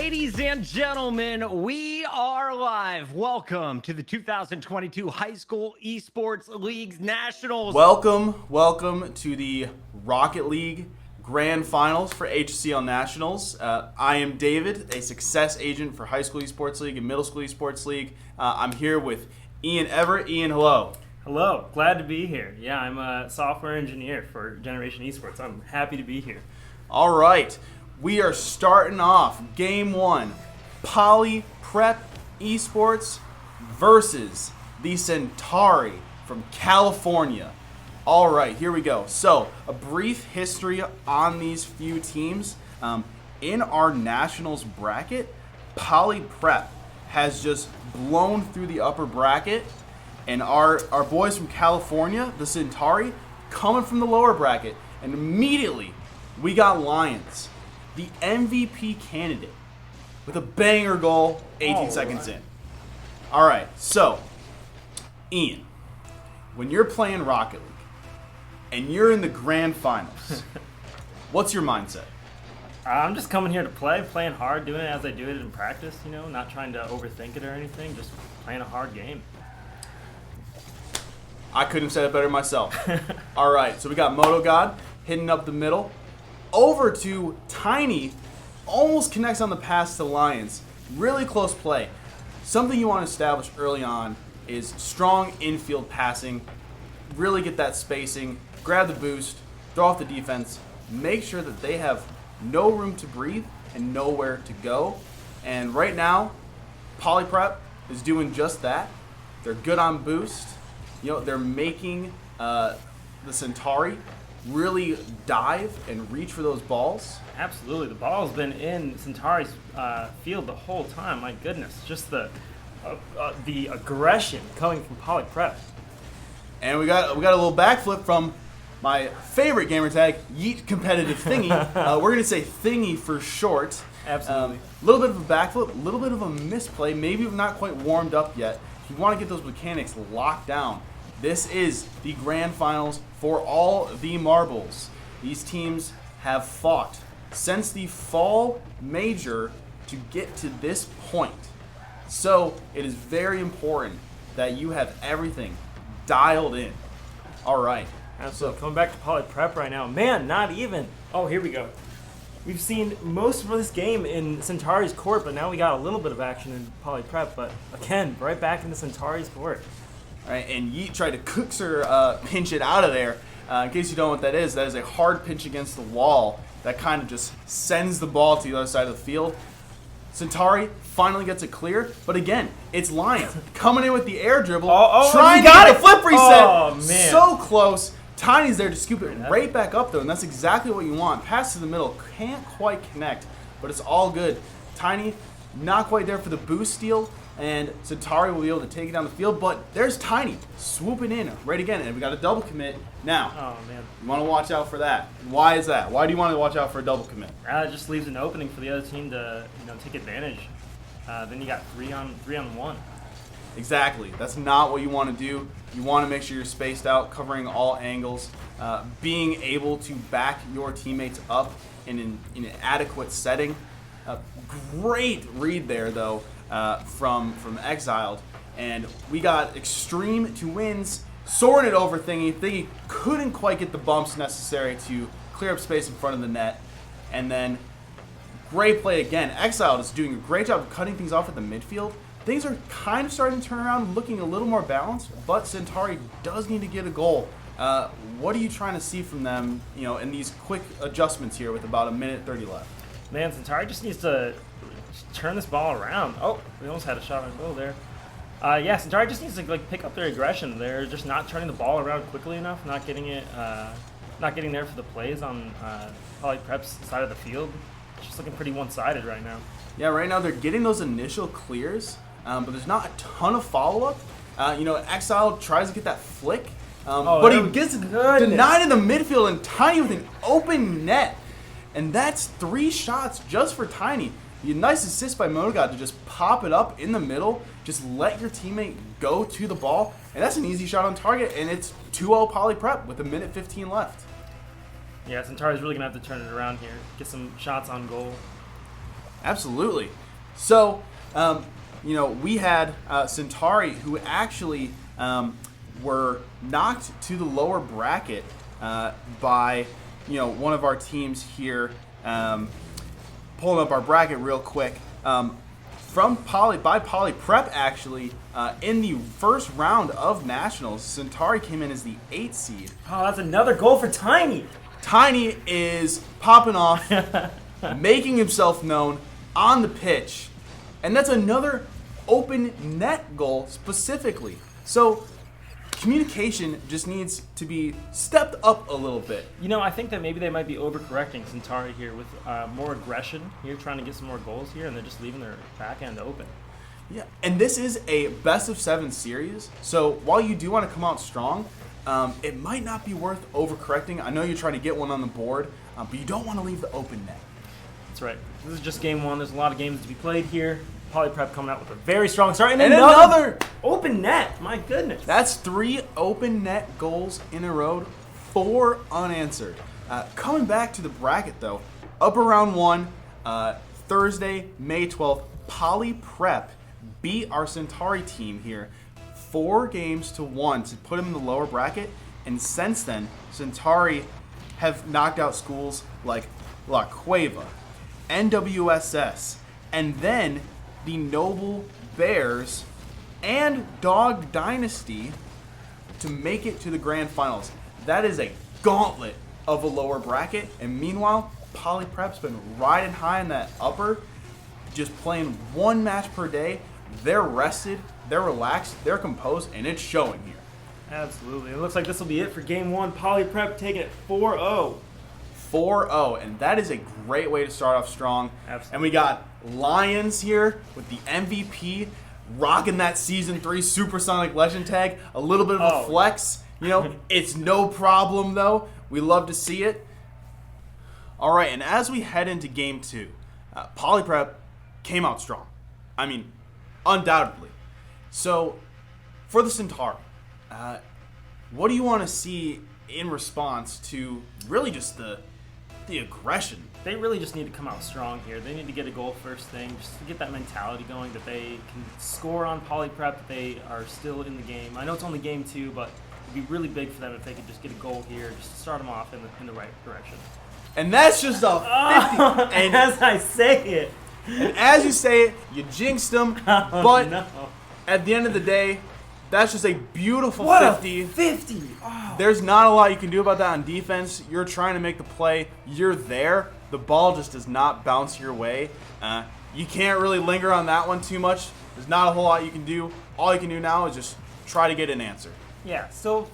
Ladies and gentlemen, we are live. Welcome to the 2022 High School Esports Leagues Nationals. Welcome to the Rocket League Grand Finals for HSEL Nationals. I am David, a success agent for High School Esports League and Middle School Esports League. I'm here with Ian Everett. Ian, hello. Hello, glad to be here. Yeah, I'm a software engineer for Generation Esports. I'm happy to be here. All right, we are starting off Game 1, Poly Prep Esports versus the Centauri from California. All right, here we go. So, a brief history on these few teams. In our Nationals bracket, Poly Prep has just blown through the upper bracket, and our boys from California, the Centauri, coming from the lower bracket. And immediately, we got Lions, the MVP candidate, with a banger goal 18 seconds in. All right, so, Ian, when you're playing Rocket League and you're in the grand finals, what's your mindset? I'm just coming here to play, playing hard, doing it as I do it in practice, not trying to overthink it or anything, just playing a hard game. I couldn't have said it better myself. All right, so we got Moto God hitting up the middle. Over to Tiny, almost connects on the pass to Lions. Really close play. Something you want to establish early on is strong infield passing. Really get that spacing, grab the boost, throw off the defense, make sure that they have no room to breathe and nowhere to go. And right now, Poly Prep is doing just that. They're good on boost. They're making the Centauri really dive and reach for those balls. Absolutely. The ball's been in Centauri's field the whole time. My goodness. Just the aggression coming from Poly Prep. And we got a little backflip from my favorite gamer tag, Yeet Competitive Thingy. We're going to say Thingy for short. Absolutely. A little bit of a backflip, a little bit of a misplay. Maybe not quite warmed up yet. If you want to get those mechanics locked down, this is the grand finals for all the marbles. These teams have fought since the Fall Major to get to this point. So it is very important that you have everything dialed in. All right. Absolutely. Coming back to Poly Prep right now. Man, not even. Oh, here we go. We've seen most of this game in Centauri's court, but now we got a little bit of action in Poly Prep. But again, right back into Centauri's court. All right, and Yeet tried to Cookser pinch it out of there. In case you don't know what that is a hard pinch against the wall that kind of just sends the ball to the other side of the field. Centauri finally gets it clear, but again, it's Lions coming in with the air dribble, trying to get a flip reset. Oh, man. So close. Tiny's there to scoop it right back up, though, and that's exactly what you want. Pass to the middle, can't quite connect, but it's all good. Tiny, not quite there for the boost steal, and Centauri will be able to take it down the field, but there's Tiny swooping in right again, and we got a double commit. Now, Oh, man. you want to watch out for that. Why is that? Why do you want to watch out for a double commit? It just leaves an opening for the other team to take advantage. Then you got three on one. Exactly. That's not what you want to do. You want to make sure you're spaced out, covering all angles, being able to back your teammates up in an adequate setting. Great read there, though, from Exiled. And we got Extreme to wins, soaring it over Thingy. Thingy couldn't quite get the bumps necessary to clear up space in front of the net. And then great play again. Exiled is doing a great job of cutting things off at the midfield. Things are kind of starting to turn around, looking a little more balanced, but Centauri does need to get a goal. What are you trying to see from them, in these quick adjustments here with about 1:30 left? Man, Centauri just needs to turn this ball around. Oh, we almost had a shot on goal there. Centauri just needs to pick up their aggression. They're just not turning the ball around quickly enough, not getting there for the plays on Poly Prep's side of the field. It's just looking pretty one-sided right now. Yeah, right now they're getting those initial clears, but there's not a ton of follow-up. Exile tries to get that flick, but he gets denied in the midfield, and Tiny with an open net. And that's 3 shots just for Tiny. A nice assist by Monogod to just pop it up in the middle, just let your teammate go to the ball, and that's an easy shot on target, and it's 2-0 Poly Prep with 1:15 left. Yeah, Centauri's really going to have to turn it around here, get some shots on goal. Absolutely. So, we had Centauri, who actually were knocked to the lower bracket by, one of our teams here. Pulling up our bracket real quick. From Poly Prep, actually, in the first round of Nationals, Centauri came in as the 8th seed. Oh, that's another goal for Tiny. Tiny is popping off, making himself known on the pitch. And that's another open net goal specifically. So communication just needs to be stepped up a little bit. I think that maybe they might be overcorrecting Centauri here with more aggression here, trying to get some more goals here, and they're just leaving their back end open. Yeah, and this is a best-of-7 series, so while you do want to come out strong, it might not be worth overcorrecting. I know you're trying to get one on the board, but you don't want to leave the open net. That's right. This is just game one. There's a lot of games to be played here. Poly Prep coming out with a very strong start. And another open net. My goodness. That's 3 open net goals in a row, 4 unanswered. Coming back to the bracket, though, upper round 1, Thursday, May 12th, Poly Prep beat our Centauri team here 4-1 to put them in the lower bracket. And since then, Centauri have knocked out schools like La Cueva, NWSS, and then the Noble Bears and Dog Dynasty to make it to the grand finals. That is a gauntlet of a lower bracket. And meanwhile, Poly Prep's been riding high in that upper, just playing 1 match per day. They're rested, they're relaxed, they're composed, and it's showing here. Absolutely. It looks like this will be it for game 1. Poly Prep taking it 4-0. 4-0, and that is a great way to start off strong. Absolutely. And we got Lions here with the MVP rocking that Season 3 Supersonic Legend tag. A little bit of a flex. It's no problem, though. We love to see it. All right, and as we head into Game 2, Poly Prep came out strong. I mean, undoubtedly. So, for the Centauri, what do you want to see in response to really just the aggression? They really just need to come out strong here. They need to get a goal first thing, just to get that mentality going that they can score on Poly Prep, that they are still in the game. I know it's only game 2, but it'd be really big for them if they could just get a goal here, just to start them off in the right direction. And that's just a 50. And as I say it. And as you say it, you jinxed them. But at the end of the day, that's just a beautiful 50. 50! Oh. There's not a lot you can do about that on defense. You're trying to make the play. You're there. The ball just does not bounce your way. You can't really linger on that one too much. There's not a whole lot you can do. All you can do now is just try to get an answer. Yeah, still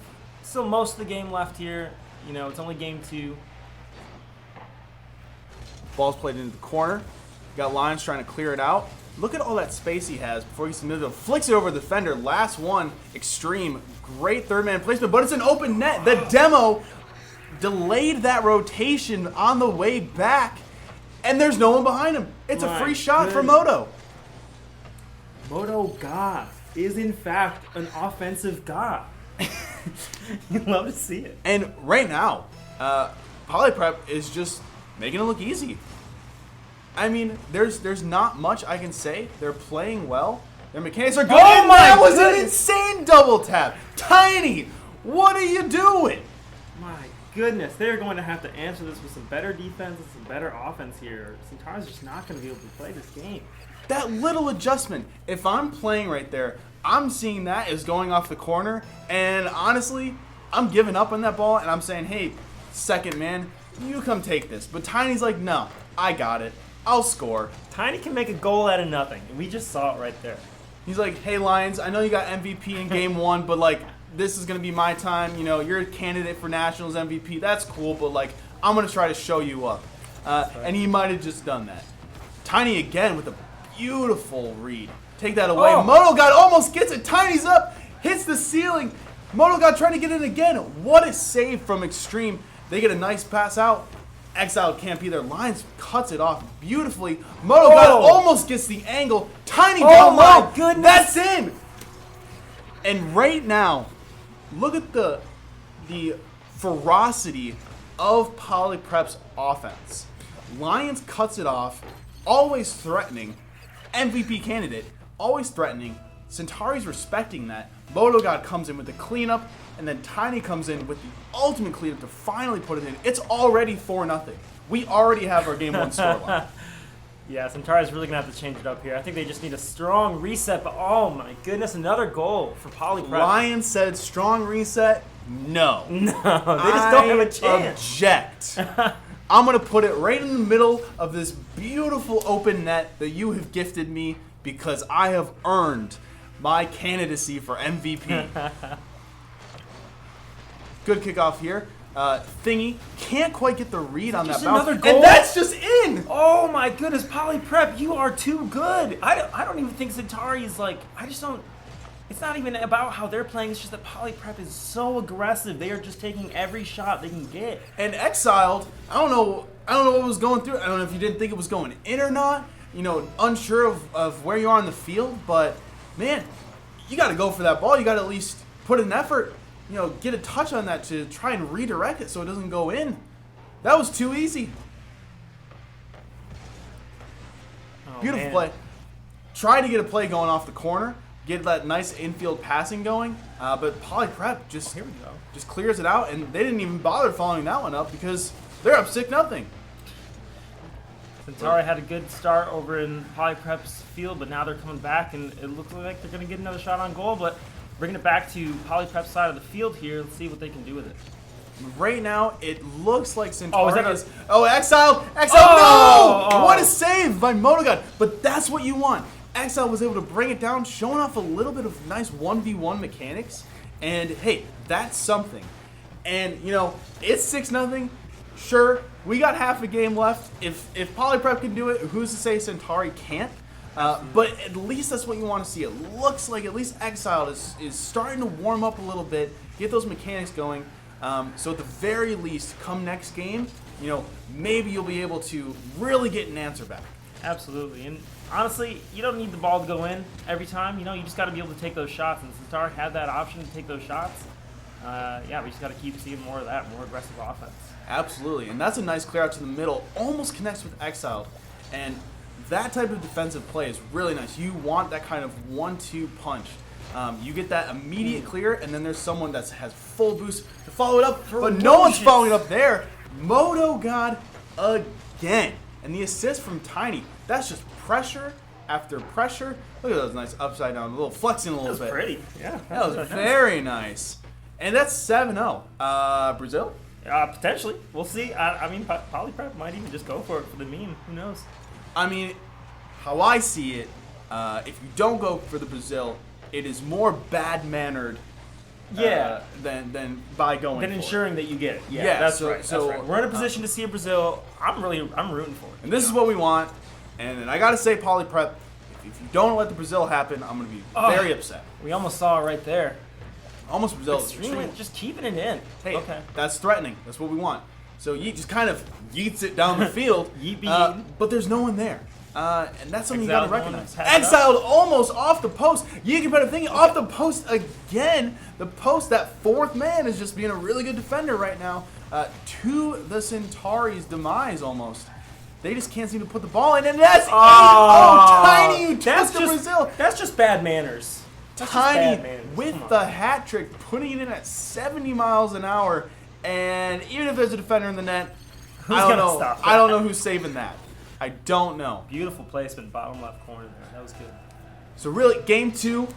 most of the game left here. It's only game 2. Ball's played into the corner. Got Lions trying to clear it out. Look at all that space he has before he submits it. Flicks it over the defender. Last one, extreme. Great third-man placement, but it's an open net. The demo delayed that rotation on the way back, and there's no one behind him. It's a free shot for Moto. Moto God is, in fact, an offensive god. You love to see it. And right now, Poly Prep is just making it look easy. I mean, there's not much I can say. They're playing well. Their mechanics are good. Oh my That was an goodness. insane double tap. Tiny, what are you doing? My goodness, they're going to have to answer this with some better defense and some better offense here. Centauri's just not going to be able to play this game. That little adjustment, if I'm playing right there, I'm seeing that as going off the corner, and honestly, I'm giving up on that ball, and I'm saying, hey, second man, you come take this. But Tiny's like, no, I got it. I'll score. Tiny can make a goal out of nothing, and we just saw it right there. He's like, hey, Lions, I know you got MVP in game 1, but, like, this is going to be my time. You're a candidate for Nationals MVP. That's cool, but, like, I'm going to try to show you up. And he might have just done that. Tiny again with a beautiful read. Take that away. Oh. Moto God almost gets it. Tiny's up. Hits the ceiling. Moto God trying to get it again. What a save from Extreme. They get a nice pass out. Exiled can't be there. Lions cuts it off beautifully. Moto God almost gets the angle. Tiny down low. My goodness. That's in. And right now, look at the ferocity of Poly Prep's offense. Lions cuts it off always threatening, MVP candidate, always threatening. Centauri's respecting that. MotoGod comes in with the cleanup, and then Tiny comes in with the ultimate cleanup to finally put it in. It's already 4-0. We already have our Game 1 scoreline. Yeah, Centauri's really going to have to change it up here. I think they just need a strong reset, but oh my goodness, another goal for Polyprep. Ryan said strong reset. No. No, they just don't have a chance. Object. I'm going to put it right in the middle of this beautiful open net that you have gifted me because I have earned my candidacy for MVP. Good kickoff here. Thingy can't quite get the read on that bounce. Another goal? And that's just in! Oh my goodness, Polyprep, you are too good. I don't even think Centauri is like, I just don't, it's not even about how they're playing, it's just that Polyprep is so aggressive. They are just taking every shot they can get. And Exiled, I don't know what was going through. I don't know if you didn't think it was going in or not. You know, unsure of where you are in the field, but man, you got to go for that ball. You got to at least put an effort, you know, get a touch on that to try and redirect it so it doesn't go in. That was too easy. Oh, Beautiful man. play. Try to get a play going off the corner, get that nice infield passing going, but Polyprep just Here we go. just clears it out, and they didn't even bother following that one up because they're up 6-0. Centauri had a good start over in Polyprep's field, but now they're coming back, and it looks like they're going to get another shot on goal, but bringing it back to Polyprep's side of the field here. Let's see what they can do with it. Right now, it looks like Centauri that a- is... Oh, Exile! Oh! No! Oh! What a save by MotoGod! But that's what you want. Exile was able to bring it down, showing off a little bit of nice 1v1 mechanics. And, hey, that's something. And, you know, it's 6-0. Sure, we got half a game left. If Polyprep can do it, who's to say Centauri can't? But at least that's what you want to see. It looks like at least Exile is starting to warm up a little bit, get those mechanics going. So at the very least, come next game, you know, maybe you'll be able to really get an answer back. Absolutely. And honestly, you don't need the ball to go in every time. You know, you just got to be able to take those shots. And Centauri had that option to take those shots. Yeah, we just got to keep seeing more of that, more aggressive offense. Absolutely. And that's a nice clear out to the middle. Almost connects with Exiled. And that type of defensive play is really nice. You want that kind of 1-2 punch. You get that immediate clear, and then there's someone that has full boost to follow it up. But no one's following it up there. MotoGod again. And the assist from Tiny. That's just pressure after pressure. Look at those nice upside down, a little flexing a little That was bit. pretty. Yeah. That was very nice. And that's 7-0. Brazil? Potentially. We'll see. I mean, Polyprep might even just go for it for the meme. Who knows? I mean, how I see it, if you don't go for the Brazil, it is more bad-mannered Yeah. than by going Then for ensuring that you get it. Yeah, Yeah, that's so- right. so, that's right. We're in a position to see a Brazil. I'm rooting for it. And this is what we want. And I got to say, Polyprep, if you don't let the Brazil happen, I'm going to be very upset. We almost saw it right there. Almost Brazil. Extremely, just keeping it in. Hey, Okay. that's threatening. That's what we want. So Yeet just kind of yeets it down the field. Yeet be yeeting. But there's no one there. And that's something Exiled you got to going to recognize. pass it up. Exiled almost off the post. Yeet can better thinking off the post again. The post, that fourth man, is just being a really good defender right now. To the Centauri's demise almost. They just can't seem to put the ball in, and that's Tiny, you took the Brazil. That's just bad manners. That's just bad Tiny manners. Come with on. the hat trick, putting it in at 70 miles an hour, and even if there's a defender in the net, Who's I don't gonna know. stop that? I don't know who's saving that. I don't know. Beautiful placement, bottom left corner there. That was good. So really, game 2,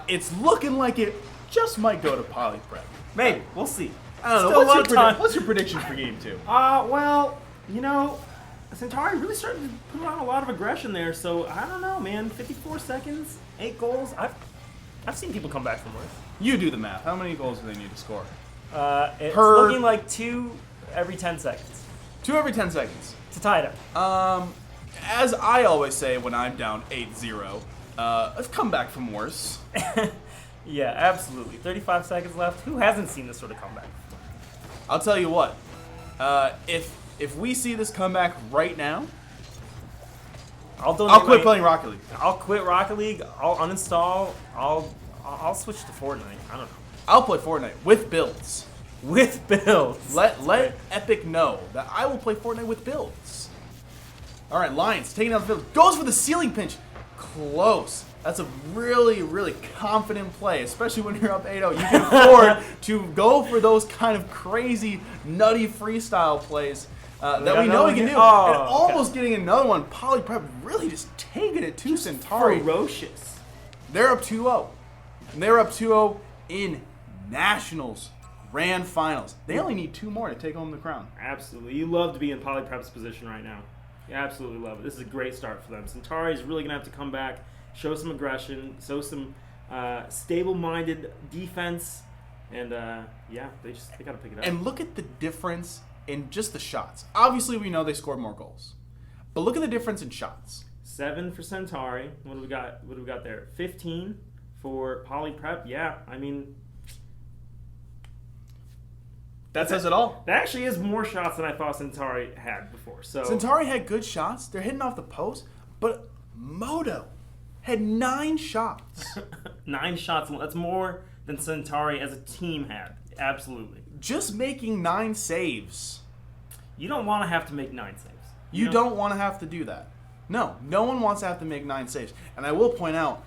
it's looking like it just might go to Polyprep. Maybe. We'll see. I don't know. Still a lot of time. What's your prediction for game 2? Well, you know, Centauri really started to put on a lot of aggression there. So I don't know, man. 54 seconds, 8 goals. I've seen people come back from worse. You do the math. How many goals do they need to score? It's Per- looking like 2 every 10 seconds 2 every 10 seconds. to tie it up. As I always say when I'm down 8-0, let's come back from worse. Yeah, absolutely. 35 seconds left. Who hasn't seen this sort of comeback? I'll tell you what. If we see this comeback right now, I'll donate. I'll quit playing Rocket League. I'll quit Rocket League. I'll uninstall. I'll switch to Fortnite. I don't know. I'll play Fortnite with builds. With builds. Let Epic know that I will play Fortnite with builds. All right, Lions taking out the field. Goes for the ceiling pinch. Close. That's a really, really confident play, especially when you're up 8-0. You can afford to go for those kind of crazy, nutty freestyle plays that we know we can do. Oh, and almost getting another one. Poly Prep really just taking it to Centauri. Ferocious. They're up 2-0. And they're up 2-0 in Nationals Grand Finals. They only need 2 more to take home the crown. Absolutely. You love to be in Poly Prep's position right now. You absolutely love it. This is a great start for them. Centauri is really going to have to come back, show some aggression, show some stable-minded defense, and yeah, they got to pick it up. And look at the difference in just the shots. Obviously, we know they scored more goals, but look at the difference in shots. 7 for Centauri. What do we got? What do we got there? 15 for Poly Prep. Yeah, I mean, That says it all. that actually is more shots than I thought Centauri had before. So Centauri had good shots. They're hitting off the post, but Moto had 9 shots. 9 shots. That's more than Centauri as a team had. Absolutely. Just making 9 saves. You don't want to have to make 9 saves. You don't want to have to do that. No one wants to have to make 9 saves. And I will point out,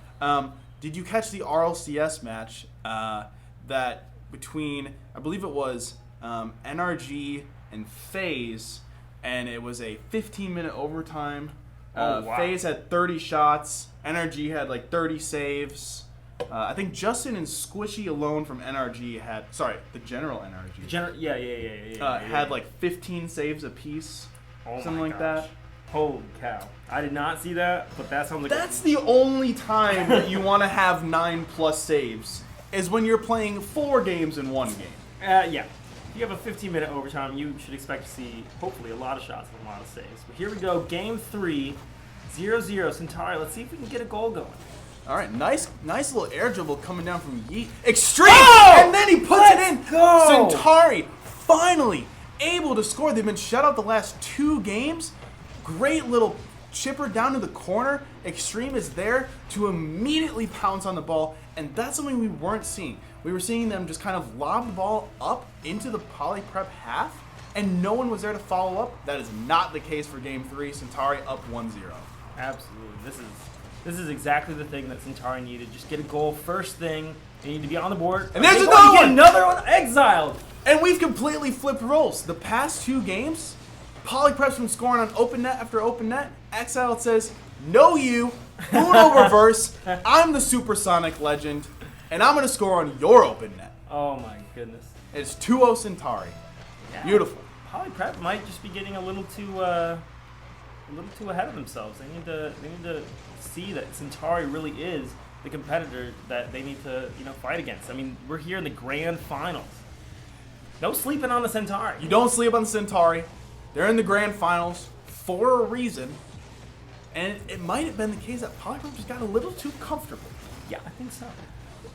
did you catch the RLCS match that between, I believe it was NRG and FaZe, and it was a 15-minute overtime. Oh, wow. FaZe had 30 shots. NRG had like 30 saves. I think Justin and Squishy alone from NRG had, the general NRG. Had like 15 saves apiece. Something like that. Holy cow. I did not see that, but that sounds like That's the only time that you want to have 9+ saves, is when you're playing 4 games in 1 game. yeah. If you have a 15-minute overtime, you should expect to see, hopefully, a lot of shots and a lot of saves. But here we go, Game 3, 0-0 Centauri. Let's see if we can get a goal going. All right, nice little air dribble coming down from Yeet. Extreme! Oh! And then he puts it in. Go! Centauri finally able to score. They've been shut out the last 2 games. Great little chipper down to the corner. Extreme is there to immediately pounce on the ball, and that's something we weren't seeing. We were seeing them just kind of lob the ball up into the Poly Prep half, and no one was there to follow up. That is not the case for Game 3. Centauri up 1-0. Absolutely. This is exactly the thing that Centauri needed. Just get a goal first thing. They need to be on the board. And there's another one exiled. And we've completely flipped roles. The past 2 games, Poly Prep's been scoring on open net after open net. Exiled says, no you, Uno reverse, I'm the supersonic legend, and I'm going to score on your open net. Oh my goodness. It's 2-0 Centauri. Yeah. Beautiful. Poly Prep might just be getting a little too ahead of themselves. They need to see that Centauri really is the competitor that they need to fight against. I mean, we're here in the grand finals. No sleeping on the Centauri. You don't sleep on the Centauri. They're in the grand finals for a reason, and it might have been the case that Poly Prep just got a little too comfortable. Yeah, I think so.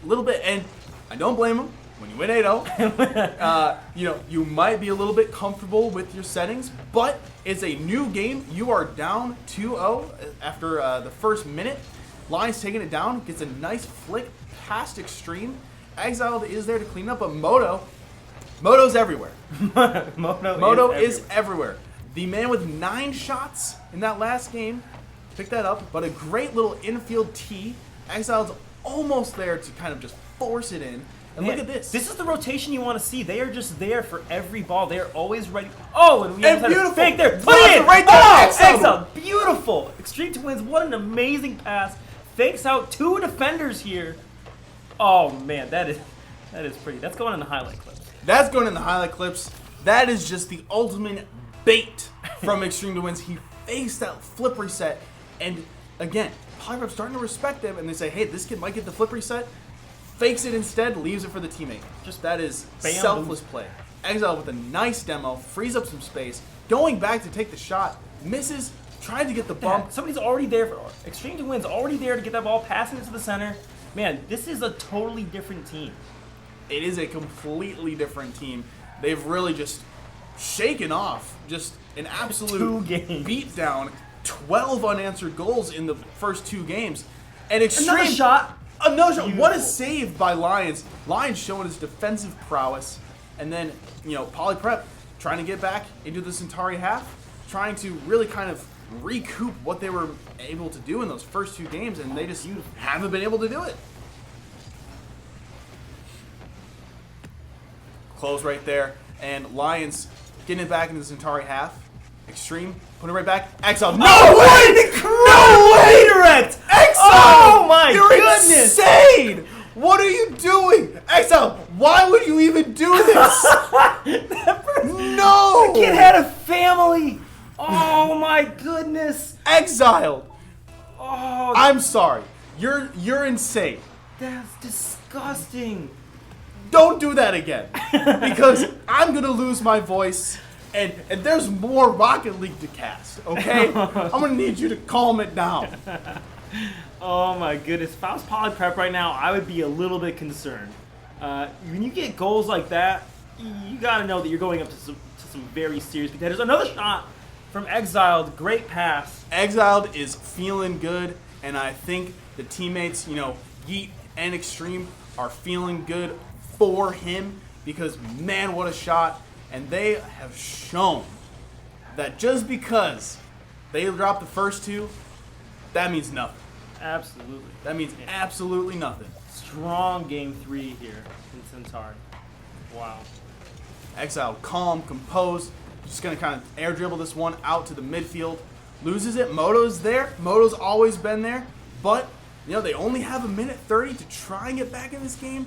A little bit, and I don't blame them. When you win 8-0, you might be a little bit comfortable with your settings, but it's a new game. You are down 2-0 after the first minute. Lions taking it down, gets a nice flick past Extreme. Exiled is there to clean up, but Moto's everywhere. Moto is everywhere. The man with 9 shots in that last game picked that up, but a great little infield tee. Exiled's almost there to kind of just force it in. And look at this. This is the rotation you want to see. They are just there for every ball. They are always ready. Oh, and we have beautiful. a fake there. Put it in. Right there. Oh, Exiled. Beautiful. Extreme to wins. What an amazing pass. Fakes out 2 defenders here. Oh, man. That is pretty. That's going in the highlight clips. That's going in the highlight clips. That is just the ultimate bait from Extreme to Wins. He fakes that flip reset. And again, Poly Prep's starting to respect him, and they say, hey, this kid might get the flip reset. Fakes it instead, leaves it for the teammate. Just that is selfless play. Exile with a nice demo, frees up some space, going back to take the shot, misses, trying to get the bump. Yeah, somebody's already there. Extreme to Win's already there to get that ball, passing it to the center. Man, this is a totally different team. It is a completely different team. They've really just shaken off just an absolute 2 games. beatdown. 12 unanswered goals in the first 2 games. And Extreme... Another shot. Another shot. What a save by Lions. Lions showing his defensive prowess. And then, Poly Prep trying to get back into the Centauri half, trying to really kind of recoup what they were able to do in those first 2 games, and they just haven't been able to do it. Close right there, and Lions getting it back into the Centauri half. Extreme, put it right back. Exile. No way! No way! Redirect! Exile! Oh my You're goodness! insane! What are you doing? Exile, why would you even do this? No! The kid had a family! Oh my goodness! Exiled. Oh, I'm sorry. You're insane. that's disgusting. Don't do that again. Because I'm gonna lose my voice. And there's more Rocket League to cast, okay? I'm gonna need you to calm it down. Oh my goodness. If I was Poly Prep right now, I would be a little bit concerned. When you get goals like that, you gotta know that you're going up to some very serious contenders. Another shot from Exiled. Great pass. Exiled is feeling good, and I think the teammates, Yeet and Extreme, are feeling good for him because, man, what a shot. And they have shown that just because they dropped the first 2, that means nothing. Absolutely. That means absolutely nothing. Strong game 3 here in Centauri. Wow. Exile, calm, composed, just going to kind of air dribble this one out to the midfield. Loses it. Moto's there. Moto's always been there. But, they only have a minute 30 to try and get back in this game.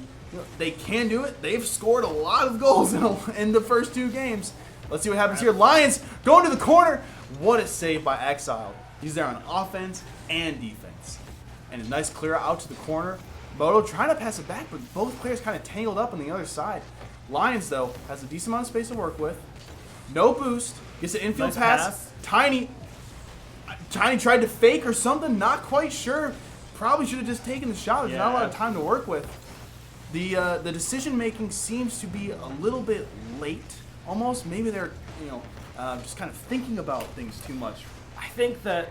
They can do it. They've scored a lot of goals in the first 2 games. Let's see what happens here. Lions going to the corner. What a save by Exile. He's there on offense and defense. And a nice clear out to the corner. Moto trying to pass it back, but both players kind of tangled up on the other side. Lions, though, has a decent amount of space to work with. No boost. Gets an infield Nice pass. Tiny tried to fake or something. Not quite sure. Probably should have just taken the shot. There's not a lot of time to work with. The decision making seems to be a little bit late, almost. Maybe they're just kind of thinking about things too much. I think that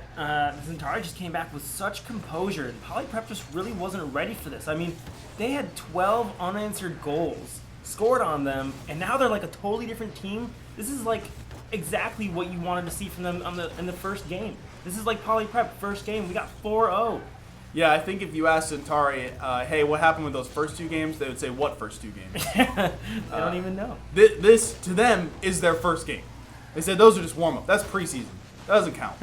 Centauri just came back with such composure, and Poly Prep just really wasn't ready for this. I mean, they had 12 unanswered goals scored on them, and now they're like a totally different team. This is like exactly what you wanted to see from them in the first game. This is like Poly Prep first game. We got 4-0. Yeah, I think if you asked Centauri, hey, what happened with those first 2 games, they would say, what first 2 games? I don't even know. This, to them, is their first game. They said those are just warm-up. That's preseason. That doesn't count.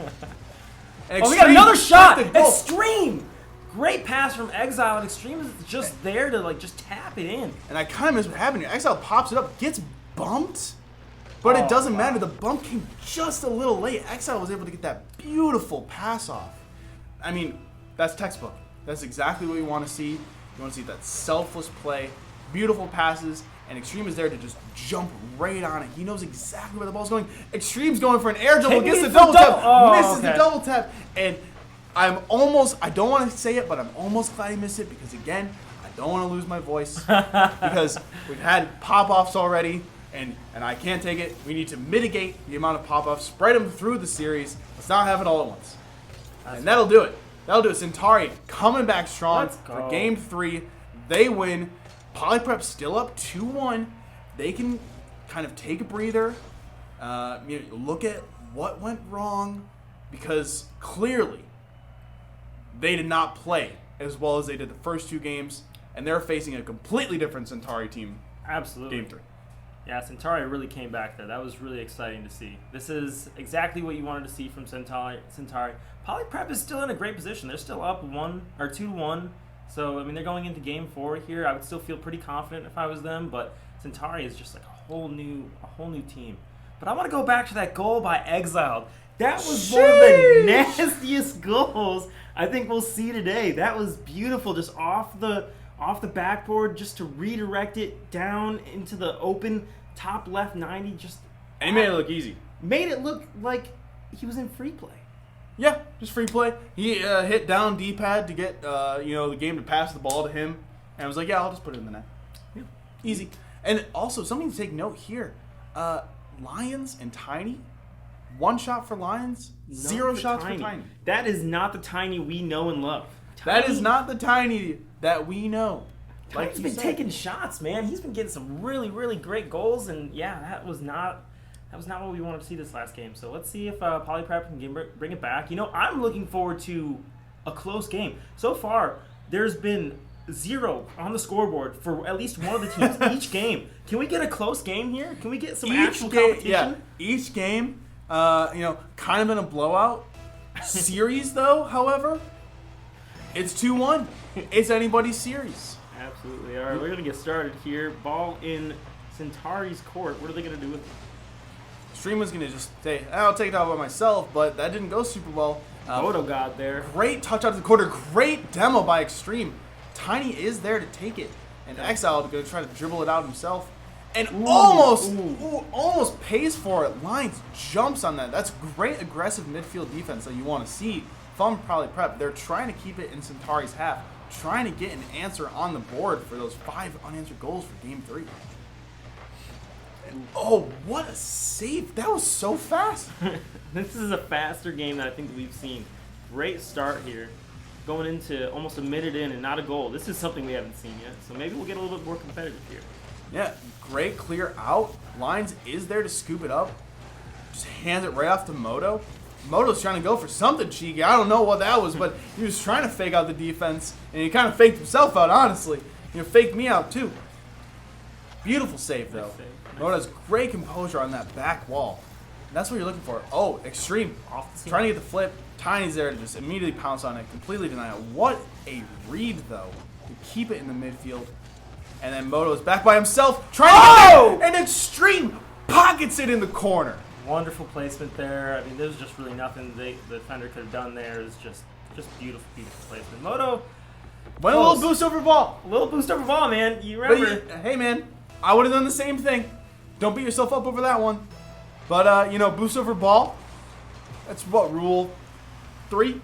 Oh, we got another shot! Extreme! Great pass from Exile, and Extreme is just there to just tap it in. And I kind of miss what happened here. Exile pops it up, gets bumped, but it doesn't matter. The bump came just a little late. Exile was able to get that beautiful pass off. I mean, that's textbook. That's exactly what you want to see. You want to see that selfless play, beautiful passes, and Extreme is there to just jump right on it. He knows exactly where the ball's going. Extreme's going for an air dribble, gets the double tap, misses the double tap, and I don't want to say it, but I'm almost glad he missed it because, again, I don't want to lose my voice because we've had pop-offs already, and I can't take it. We need to mitigate the amount of pop-offs, spread them through the series. Let's not have it all at once. And that'll do it. That'll do it. Centauri coming back strong for Game 3. They win. Poly Prep still up 2-1. They can kind of take a breather, look at what went wrong, because clearly they did not play as well as they did the first 2 games, and they're facing a completely different Centauri team. Absolutely. Game 3. Yeah, Centauri really came back there. That was really exciting to see. This is exactly what you wanted to see from Centauri. Poly Prep is still in a great position. They're still up 2-1. So, I mean, they're going into Game 4 here. I would still feel pretty confident if I was them, but Centauri is just like a whole new team. But I want to go back to that goal by Exiled. That was one of the nastiest goals I think we'll see today. That was beautiful, just off the backboard, just to redirect it down into the open top left 90. And he made it look easy. Made it look like he was in free play. Yeah, just free play. He hit down D-pad to get the game to pass the ball to him, and was like, yeah, I'll just put it in the net. Yeah, easy. And also, something to take note here: Lions and Tiny. 1 shot for Lions, 0 shots for Tiny. That is not the Tiny we know and love. That is not the Tiny that we know. Tiny's been taking shots, man. He's been getting some really, really great goals, and yeah, that was not That was not what we wanted to see this last game. So let's see if Polyprep can bring it back. You know, I'm looking forward to a close game. So far, there's been 0 on the scoreboard for at least one of the teams each game. Can we get a close game here? Can we get some actual competition? Yeah, each game, kind of in a blowout. Series, though, however, it's 2-1. It's anybody's series. Absolutely. All right, we're going to get started here. Ball in Centauri's court. What are they going to do with it? Stream was going to just say, I'll take it out by myself, but that didn't go super well. Moto got there. Great touch out of the quarter. Great demo by Extreme. Tiny is there to take it. And Exile is going to try to dribble it out himself. And almost pays for it. Lines jumps on that. That's great aggressive midfield defense that you want to see from Polyprep. They're trying to keep it in Centauri's half. Trying to get an answer on the board for those 5 unanswered goals for Game 3. And, oh, what a save. That was so fast. This is a faster game than I think that we've seen. Great start here. Going into almost a minute in and not a goal. This is something we haven't seen yet. So maybe we'll get a little bit more competitive here. Yeah, great clear out. Lines is there to scoop it up. Just hands it right off to Moto. Moto's trying to go for something cheeky. I don't know what that was, but he was trying to fake out the defense, and he kind of faked himself out, honestly. Faked me out, too. Beautiful save, though. Nice save. Moto has great composure on that back wall. And that's what you're looking for. Oh, Extreme. Off the Trying to get the flip. Tiny's there to just immediately pounce on it, completely deny it. What a read, though, to keep it in the midfield. And then Moto's back by himself, trying to get it, and Extreme pockets it in the corner. Wonderful placement there. I mean, there's just really nothing the defender could have done there. It's just beautiful, beautiful placement. Moto Went a little boost over ball. A little boost over ball, man. You remember? Hey, man, I would have done the same thing. Don't beat yourself up over that one. But boost over ball. That's what, rule 3?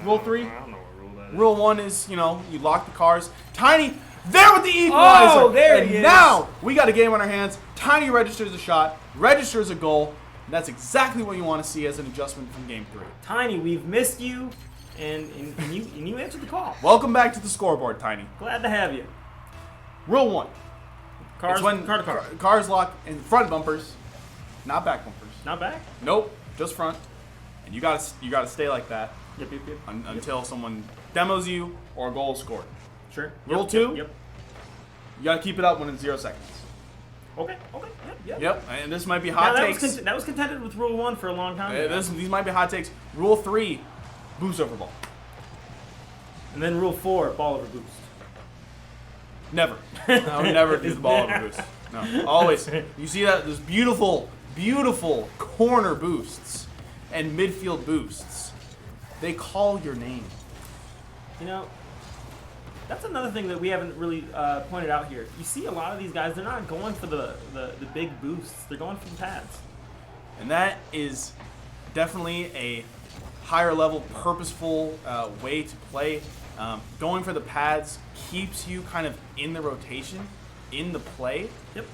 Rule 3. I don't know what rule that is. Rule 1 is you lock the cars. Tiny there with the equalizer. Oh, there and he is. Now we got a game on our hands. Tiny registers a shot, registers a goal. And that's exactly what you want to see as an adjustment from Game 3. Tiny, we've missed you, and you answered the call. Welcome back to the scoreboard, Tiny. Glad to have you. Rule 1. Cars, It's when car to car. cars lock in front bumpers, not back bumpers. Not back? Nope, just front. And you gotta stay like that Yep. until someone demos you or a goal is scored. Sure. Rule 2. Yep. You gotta keep it up when it's 0 seconds. Okay. Yep. Yep, and this might be Now, hot that takes. was contended with Rule 1 for a long time. These might be hot takes. Rule 3, boost over ball. And then Rule 4, ball over boost. Never. I would never do the ball over boost. No, always. You see that? Those beautiful, beautiful corner boosts and midfield boosts. They call your name. That's another thing that we haven't really pointed out here. You see a lot of these guys, they're not going for the big boosts. They're going for the pads. And that is definitely a higher level, purposeful way to play. Going for the pads keeps you kind of in the rotation, in the play. Yep.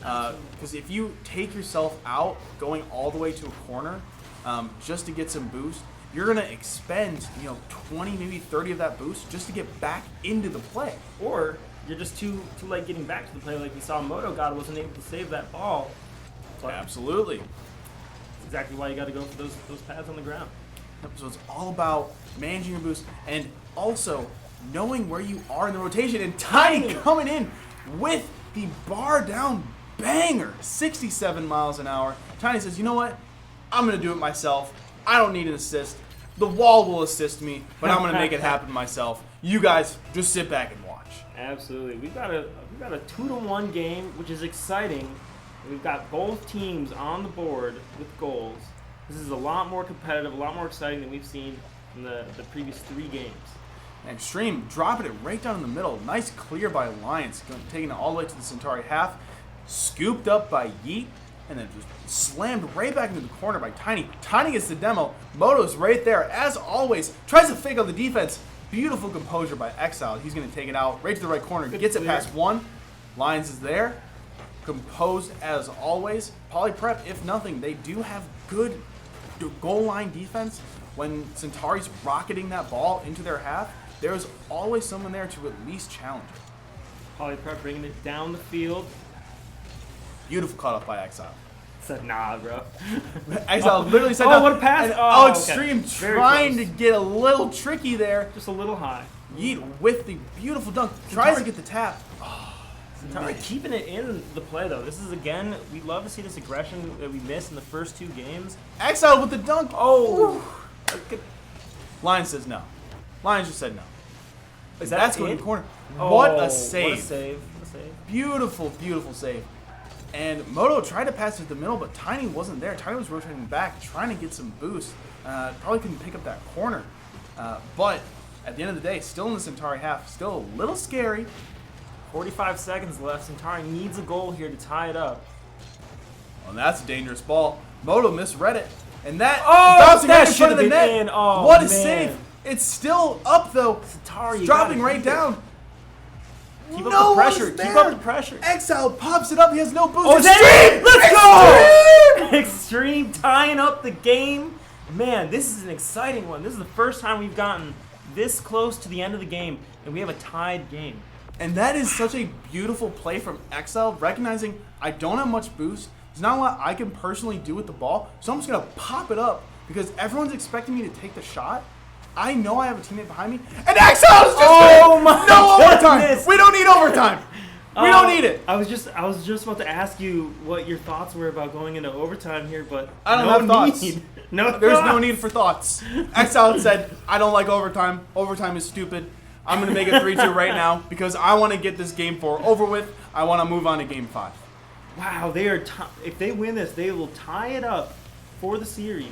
Because if you take yourself out going all the way to a corner just to get some boost, you're going to expend 20, maybe 30 of that boost just to get back into the play. Or you're just too late getting back to the play, like we saw Moto God wasn't able to save that ball. But Absolutely. that's exactly why you got to go for those pads on the ground. So it's all about managing your boost and also knowing where you are in the rotation. And Tiny coming in with the bar down banger, 67 miles an hour. Tiny says, you know what? I'm going to do it myself. I don't need an assist. The wall will assist me, but I'm going to make it happen myself. You guys just sit back and watch. Absolutely. We've got a 2-1 game, which is exciting. We've got both teams on the board with goals. This is a lot more competitive, a lot more exciting than we've seen in the previous 3 games. And Extreme dropping it right down in the middle. Nice clear by Alliance, taking it all the way to the Centauri half. Scooped up by Yeet, and then just slammed right back into the corner by Tiny. Tiny gets the demo. Moto's right there, as always. Tries to fake out the defense. Beautiful composure by Exile. He's going to take it out right to the right corner. Gets it past one. Lions is there. Composed as always. Polyprep, if nothing, they do have good goal line defense. When Centauri's rocketing that ball into their half, there's always someone there to at least challenge it. Polyprep bringing it down the field. Beautiful cutoff by Exile. Said nah, bro. Exile literally said, oh, no. what a pass! And, Oh, okay. Extreme Very trying close. to get a little tricky there. Just a little high. Yeet with the beautiful dunk. Tries to get the tap. Centauri keeping it in the play though. This is again, we love to see this aggression that we missed in the first 2 games. Exile with the dunk. Oh, Lions says no. Lions just said no. is that That's going it? in the corner. Oh, What a save. What a save. What a save. Beautiful, beautiful save. And Moto tried to pass it to the middle, but Tiny wasn't there. Tiny was rotating back, trying to get some boost. Probably couldn't pick up that corner. But at the end of the day, still in the Centauri half, still a little scary. 45 seconds left. Centauri needs a goal here to tie it up. Well, that's a dangerous ball. Moto misread it. And that bouncing that right in front of the should've been net. in. Oh, What a man. save. It's still up, though. Centauri, It's you dropping gotta right keep it. down. Keep up No the pressure. one's Keep there. up the pressure. Exile pops it up. He has no boost. Oh, is that it? Extreme! Let's go! Extreme tying up the game. Man, this is an exciting one. This is the first time we've gotten this close to the end of the game, and we have a tied game. And that is such a beautiful play from Exile, recognizing I don't have much boost. There's not a lot I can personally do with the ball, so I'm just going to pop it up because everyone's expecting me to take the shot. I know I have a teammate behind me, and Exile's just no overtime. goodness. We don't need overtime. We don't need it. I was just about to ask you what your thoughts were about going into overtime here, but I don't no have thoughts. need. No, There's no thoughts. need for thoughts. Exile said, I don't like overtime. Overtime is stupid. I'm going to make it 3-2 right now because I want to get this game 4 over with. I want to move on to game 5. Wow, they are. If they win this, they will tie it up for the series.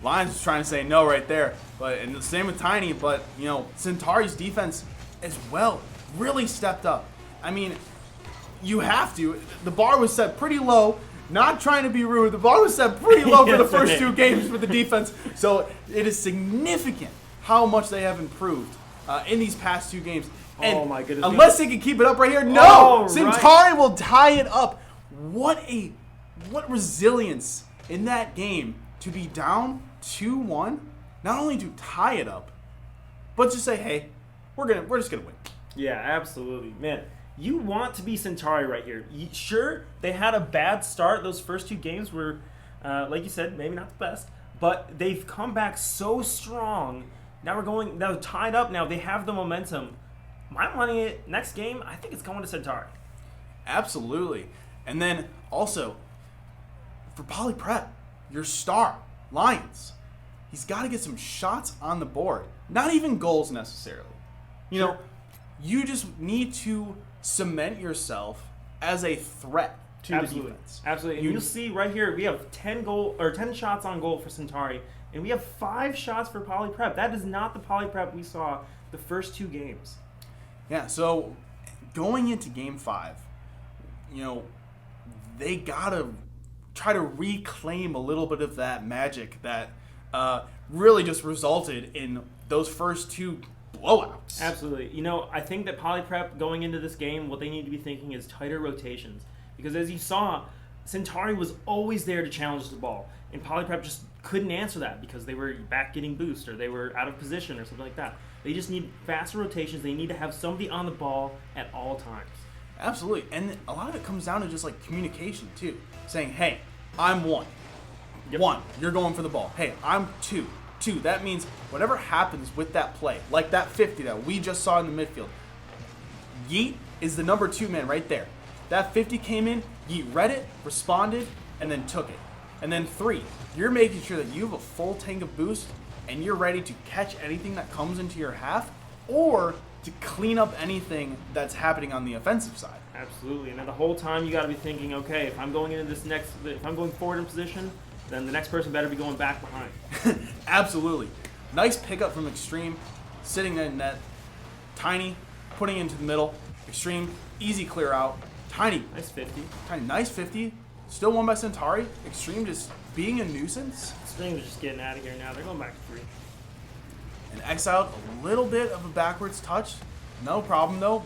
Lions was trying to say no right there, and the same with Tiny. But you know, Centauri's defense as well really stepped up. I mean, you have to. The bar was set pretty low. Not trying to be rude, the bar was set pretty low for the Yes, first it 2 is. games for the defense. So it is significant how much they have improved in these past 2 games. And Oh my goodness. unless they can keep it up right here, no! Oh, right. Centauri will tie it up. What resilience in that game to be down 2-1, not only to tie it up, but just say, hey, we're just gonna win. Yeah, absolutely, man. You want to be Centauri right here. Sure, they had a bad start. Those first 2 games were, like you said, maybe not the best, but they've come back so strong. Now they're tied up. Now they have the momentum. My money, next game, I think it's going to Centauri. Absolutely. And then also, for Poly Prep, your star, Lions, he's got to get some shots on the board. Not even goals necessarily. You know, you just need to cement yourself as a threat to the defense. Absolutely. And you'll see right here, we have 10 shots on goal for Centauri, and we have 5 shots for Poly Prep. That is not the Poly Prep we saw the first 2 games. Yeah, so going into game 5, you know, they got to try to reclaim a little bit of that magic that really just resulted in those first 2 blowouts. Absolutely. You know, I think that Poly Prep going into this game, what they need to be thinking is tighter rotations. Because as you saw, Centauri was always there to challenge the ball. And Poly Prep just couldn't answer that because they were back getting boost or they were out of position or something like that. They just need faster rotations. They need to have somebody on the ball at all times. Absolutely. And a lot of it comes down to just like communication too. Saying, hey, I'm 1. Yep. 1, you're going for the ball. Hey, I'm 2. 2, that means whatever happens with that play, like that 50 that we just saw in the midfield, Yeet is the number 2 man right there. That 50 came in, Yeet read it, responded, and then took it. And then 3, you're making sure that you have a full tank of boost and you're ready to catch anything that comes into your half or to clean up anything that's happening on the offensive side. Absolutely. And then the whole time you got to be thinking, okay, if I'm going into if I'm going forward in position, then the next person better be going back behind. Absolutely. Nice pickup from Extreme, sitting in net. Tiny, putting into the middle. Extreme, easy clear out. Tiny, Nice 50. Tiny, nice 50. Still won by Centauri. Extreme just being a nuisance. Spring's just getting out of here now. They're going back to 3. And Exiled, a little bit of a backwards touch. No problem, though.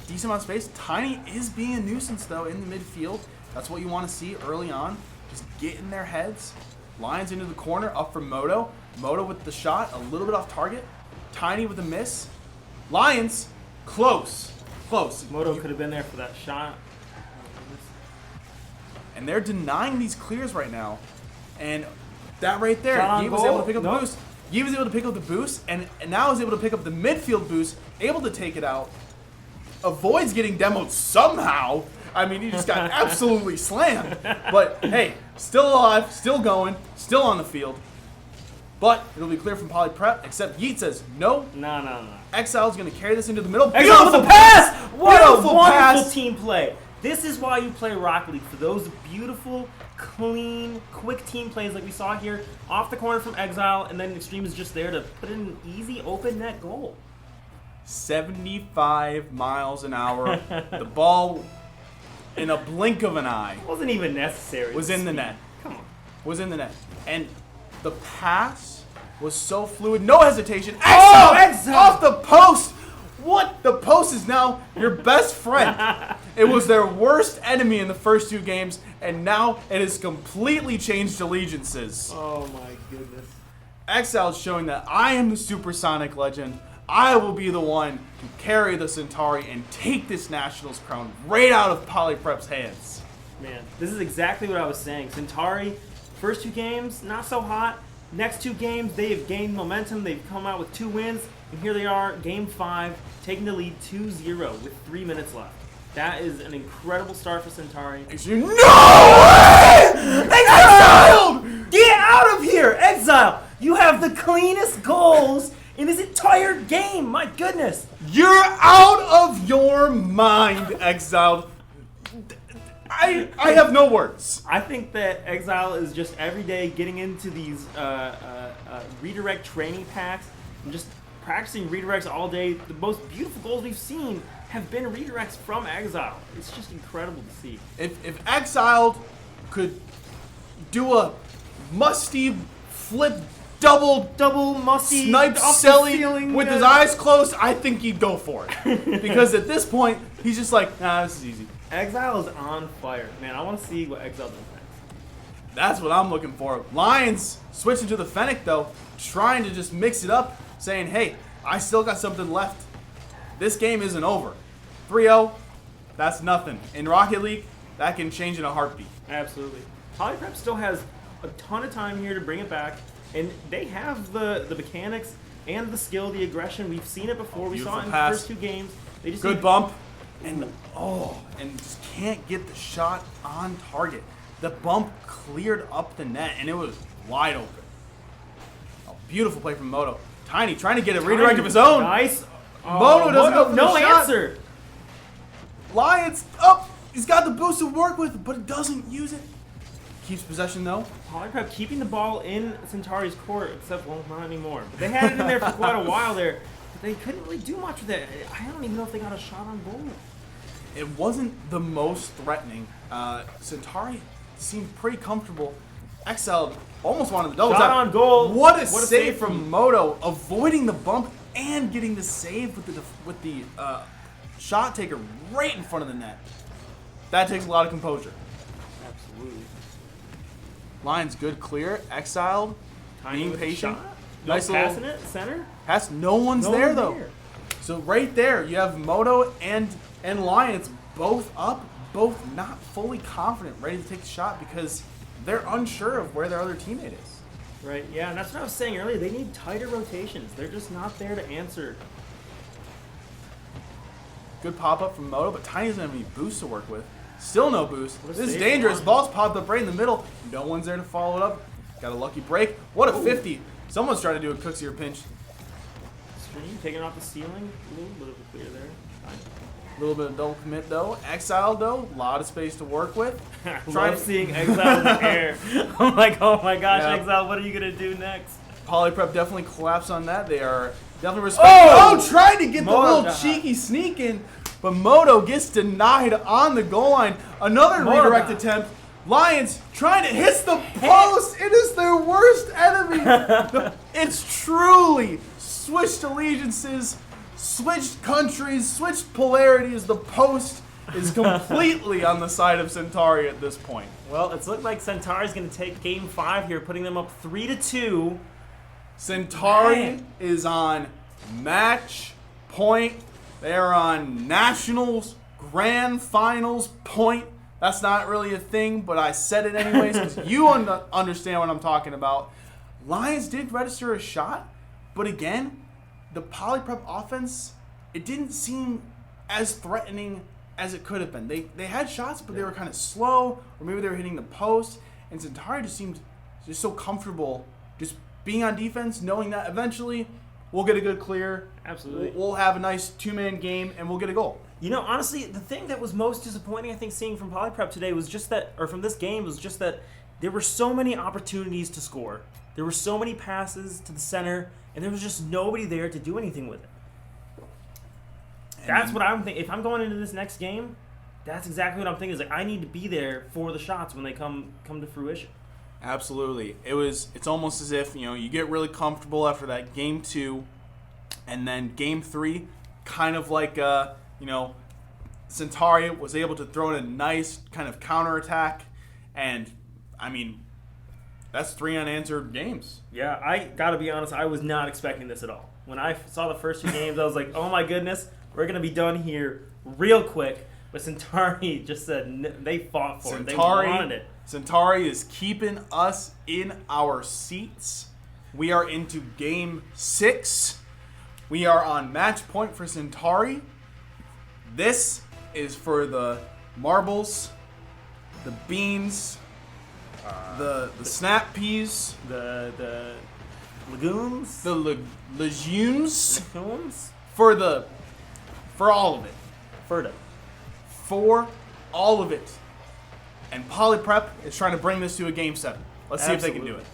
Decent amount of space. Tiny is being a nuisance, though, in the midfield. That's what you want to see early on. Just get in their heads. Lions into the corner, up from Moto. Moto with the shot, a little bit off target. Tiny with a miss. Lions, close. Close. Moto could have been there for that shot. and they're denying these clears right now. And that right there, Shot on Yi was able to pick up goal. the boost. Yi was able to pick up the boost, and now is able to pick up the midfield boost, able to take it out. Avoids getting demoed somehow. I mean, he just got absolutely slammed. But hey, still alive, still going, still on the field. But it'll be clear from Poly Prep, except Yeet says no. No. Exile's going to carry this into the middle. Exile with the pass! What a Beautiful wonderful pass. team play. This is why you play Rocket League, for those beautiful, clean, quick team plays like we saw here. Off the corner from Exile, and then Extreme is just there to put in an easy open net goal. 75 miles an hour. The ball, in a blink of an eye, It wasn't even necessary. was in the net. Come on. Was in the net. And the pass was so fluid. No hesitation. Oh, Exile! Exile! Off the post! What? The post is now your best friend. It was their worst enemy in the first 2 games, and now it has completely changed allegiances. Oh my goodness. Exile is showing that I am the supersonic legend. I will be the one to carry the Centauri and take this Nationals crown right out of Poly Prep's hands. Man, this is exactly what I was saying. Centauri, first 2 games, not so hot. Next 2 games, they have gained momentum. They've come out with 2 wins. And here they are, game 5, taking the lead 2-0 with 3 minutes left. That is an incredible start for Centauri. No way! Exile! Get out of here, Exile! You have the cleanest goals in this entire game. My goodness. You're out of your mind, Exiled. I have no words. I think that Exile is just every day getting into these redirect training packs and just practicing redirects all day. The most beautiful goals we've seen have been redirects from Exile. It's just incredible to see. If Exiled could do a musty flip double musty snipe off the silly ceiling, with his eyes closed, I think he'd go for it. Because at this point, he's just like, nah, this is easy. Exile is on fire. Man, I want to see what Exile does next. That's what I'm looking for. Lions switching to the Fennec, though, trying to just mix it up, saying, hey, I still got something left. This game isn't over. 3-0, that's nothing. In Rocket League, that can change in a heartbeat. Absolutely. Polyprep still has a ton of time here to bring it back, and they have the mechanics and the skill, the aggression. We've seen it before. We saw it in pass. the first 2 games. They just Good need- bump. And just can't get the shot on target. The bump cleared up the net, and it was wide open. A beautiful play from Moto. Tiny trying to get a redirect of his own. Nice. Moto doesn't go for the no shot. answer. Lions up. He's got the boost to work with, but doesn't use it. Keeps possession though. Polyprep keeping the ball in Centauri's court, except, well, not anymore. But they had it in there for quite a while there. But they couldn't really do much with it. I don't even know if they got a shot on goal. It wasn't the most threatening. Centauri seemed pretty comfortable. Exiled almost wanted the double Shot tap. on goal. What a What a save save from Moto, avoiding the bump and getting the save with the shot taker right in front of the net. That takes a lot of composure. Absolutely. Lions good clear. Exiled, Tiny being with the patient. shot. Nice No little passing it, center. pass. No one's No there one though. there. So right there, you have Moto and Lions both up, both not fully confident, ready to take the shot because they're unsure of where their other teammate is. Right, yeah, and that's what I was saying earlier. They need tighter rotations. They're just not there to answer. Good pop up from Moto, but Tiny doesn't have any boost to work with. Still no boost. What a This is save dangerous. line. Ball's popped up right in the middle. No one's there to follow it up. Got a lucky break. What a 50. Someone's trying to do a Cooksy or pinch. Stream taking off the ceiling. A little bit of a clear there. Fine. A little bit of double commit though. Exile though, a lot of space to work with. Love seeing Exile in the air. I'm like, oh my gosh, Yeah. Exile, what are you going to do next? Polyprep definitely collapsed on that. They are definitely respecting. Oh, trying to get the Moto little got cheeky sneak in, but Moto gets denied on the goal line. Another Moto redirect got- attempt. Lions trying to hit the post. It is their worst enemy. It's truly switched allegiances, switched countries, switched polarities. The post is completely on the side of Centauri at this point. Well, it's looked like Centauri's going to take game 5 here, putting them up 3-2. Centauri Man. is on match point. They are on Nationals Grand Finals point. That's not really a thing, but I said it anyways because you understand what I'm talking about. Lions did register a shot, but again, the Poly Prep offense, it didn't seem as threatening as it could have been. They had shots, but they were kind of slow, or maybe they were hitting the post, and Centauri just seemed just so comfortable just being on defense, knowing that eventually we'll get a good clear. Absolutely. We'll have a nice two-man game, and we'll get a goal. You know, honestly, the thing that was most disappointing, I think, seeing from Poly Prep today was just that, or from this game, was just that there were so many opportunities to score. There were so many passes to the center, and there was just nobody there to do anything with it. That's what I'm thinking. If I'm going into this next game, that's exactly what I'm thinking. Is like I need to be there for the shots when they come to fruition. Absolutely. It's almost as if, you get really comfortable after that game 2, and then game 3, kind of like, Centauri was able to throw in a nice kind of counterattack, and, I mean, that's 3 unanswered games. Yeah, I gotta be honest, I was not expecting this at all. When I saw the first 2 games, I was like, oh my goodness, we're gonna be done here real quick. But Centauri just said they fought for it. They wanted it. Centauri is keeping us in our seats. We are into game 6. We are on match point for Centauri. This is for the marbles, the beans, the snap peas, The legumes. the legumes, Legumes. for all of it. Ferda. For all of it. And Poly Prep is trying to bring this to a game 7. Let's see if they can do it.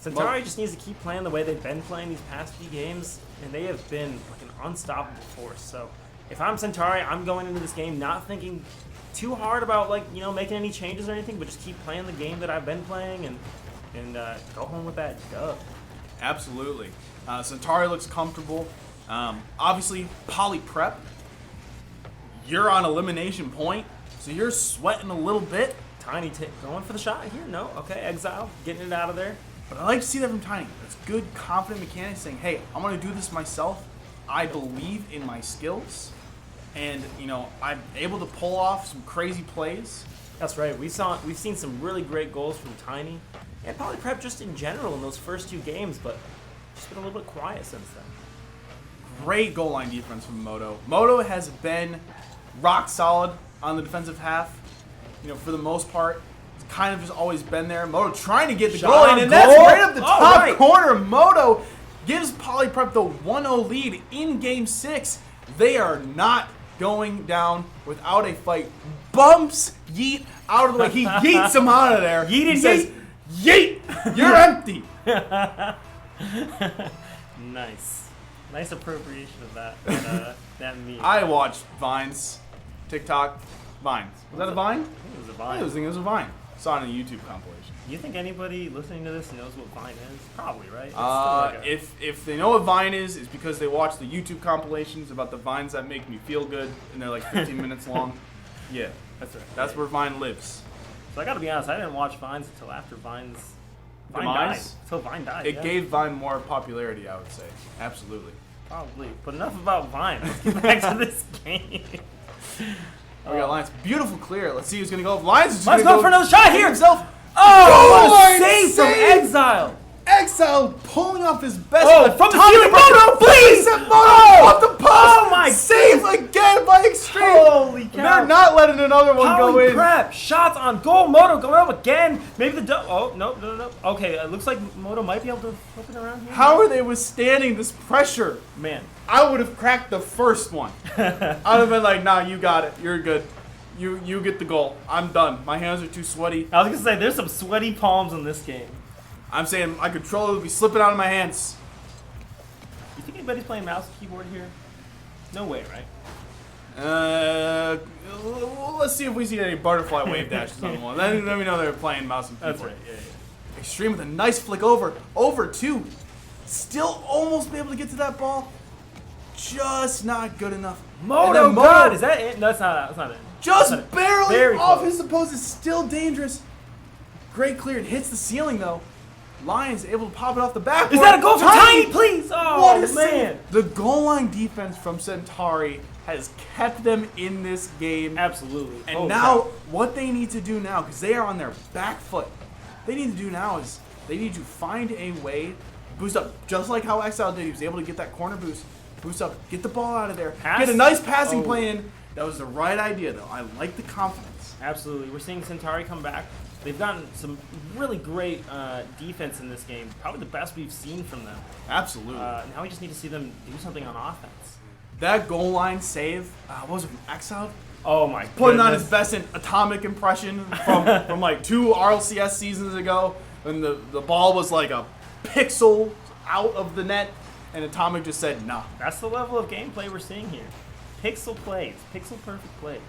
Centauri just needs to keep playing the way they've been playing these past few games, and they have been like an unstoppable force. So if I'm Centauri, I'm going into this game not thinking too hard about making any changes or anything, but just keep playing the game that I've been playing and go home with that dub. Absolutely. Centauri looks comfortable. Obviously, Poly Prep, you're on elimination point, so you're sweating a little bit. Tiny going for the shot here? No? Okay, Exile, getting it out of there. But I like to see that from Tiny. That's good, confident mechanics saying, hey, I'm going to do this myself. I believe in my skills. And, I'm able to pull off some crazy plays. That's right. We've seen some really great goals from Tiny and Poly Prep just in general in those first 2 games, but just been a little bit quiet since then. Great goal line defense from Moto. Moto has been rock solid on the defensive half. For the most part, it's kind of just always been there. Moto trying to get the goal in, and that's right up the top corner. Moto gives Poly Prep the 1-0 lead in Game 6. They are not going down without a fight. Bumps Yeet out of the way. He yeets him out of there. Yeet He says, Yeet, you're empty. Nice appropriation of that meme. I watched Vines, TikTok, Vines. Was that a Vine? I think it was a I Vine. was thinking it was a Vine. Saw it on a YouTube compilation. You think anybody listening to this knows what Vine is? Probably, right? It's still like If they know what Vine is, it's because they watch the YouTube compilations about the vines that make me feel good, and they're like 15 minutes long. Yeah, that's right. that's where Vine lives. So I got to be honest, I didn't watch Vines until after Vine died. Demise? Until Vine died. It yeah. gave Vine more popularity, I would say. Absolutely. Probably. But enough about Vine. Let's get back to this game. We got Lions. Beautiful clear. Let's see who's going to go. Lions is Let's gonna go for another shot here. Himself. Oh, what a Goal save from line Exile! Exile pulling off his best. Oh, from the top field, of the Moto, please! Moto Oh! off the post. Oh, my Save again by Extreme. Holy cow. They're not letting another one go Poly in. Prep, shots on goal. Moto going up again. Maybe the Oh, no. Okay, it looks like Moto might be able to flip it around here. How are they withstanding this pressure? Man. I would have cracked the first one. I'd have been like, nah, you got it. You're good. You get the goal. I'm done. My hands are too sweaty. I was going to say, there's some sweaty palms in this game. I'm saying my controller will be slipping out of my hands. You think anybody's playing mouse and keyboard here? No way, right? Let's see if we see any butterfly wave dashes on the wall. Let me know they're playing mouse and keyboard. That's right, yeah. Extreme with a nice flick over 2. Still almost be able to get to that ball. Just not good enough. Moto, And then God, is that it? No, that's not it. Just That's not it. barely Very off close. his opposed. It's still dangerous. Great clear. It hits the ceiling though. Lions able to pop it off the back. Is that a goal for Tiny, please? Oh, What a man. save. The goal line defense from Centauri has kept them in this game. Absolutely. And Holy now, crap. what they need to do now, because they are on their back foot, they need to do now is they need to find a way, boost up, just like how Exile did. He was able to get that corner boost up, get the ball out of there, Pass? get a nice passing Oh. play in. That was the right idea, though. I like the confidence. Absolutely. We're seeing Centauri come back. They've gotten some really great defense in this game. Probably the best we've seen from them. Absolutely. Now we just need to see them do something on offense. That goal line save, what was it, from Exile? Oh, my Putting on goodness. his best atomic impression from like 2 RLCS seasons ago when the ball was like a pixel out of the net and Atomic just said, nah. That's the level of gameplay we're seeing here. Pixel plays. Pixel perfect plays.